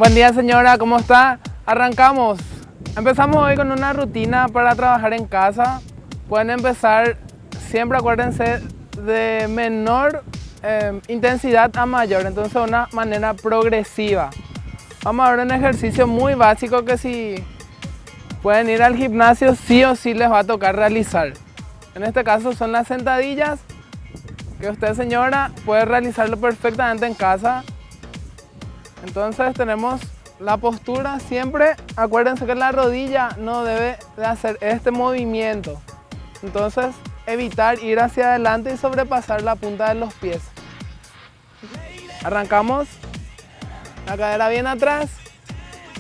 Buen día, señora, ¿cómo está? Arrancamos. Empezamos hoy con una rutina para trabajar en casa. Pueden empezar, siempre acuérdense, de menor intensidad a mayor, entonces de una manera progresiva. Vamos a ver un ejercicio muy básico que si pueden ir al gimnasio sí o sí les va a tocar realizar. En este caso son las sentadillas, que usted, señora, puede realizarlo perfectamente en casa. Entonces tenemos la postura, siempre acuérdense que la rodilla no debe de hacer este movimiento. Entonces evitar ir hacia adelante y sobrepasar la punta de los pies. Arrancamos, la cadera bien atrás,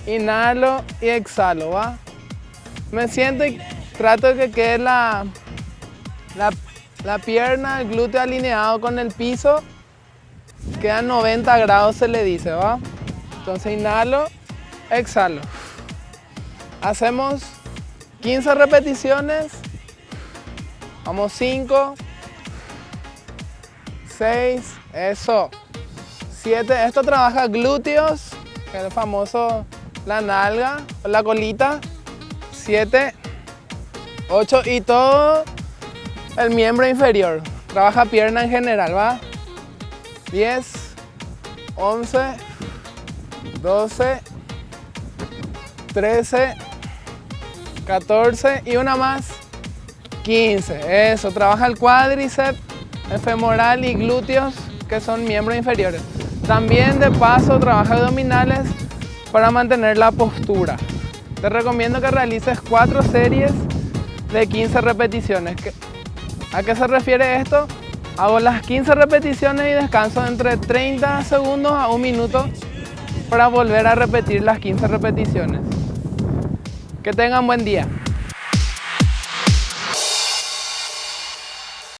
inhalo y exhalo, ¿va? Me siento y trato de que quede la pierna, el glúteo alineado con el piso. Queda 90 grados, se le dice, ¿va? Entonces inhalo, exhalo. Hacemos 15 repeticiones. Vamos, 5, 6, eso. 7, esto trabaja glúteos, que es el famoso, la nalga o la colita. 7, 8 y todo el miembro inferior. Trabaja pierna en general, ¿va? 10, 11, 12, 13, 14 y una más, 15. Eso, trabaja el cuádriceps, el femoral y glúteos, que son miembros inferiores. También de paso trabaja abdominales para mantener la postura. Te recomiendo que realices 4 series de 15 repeticiones. ¿A qué se refiere esto? Hago las 15 repeticiones y descanso entre 30 segundos a 1 minuto para volver a repetir las 15 repeticiones. Que tengan buen día.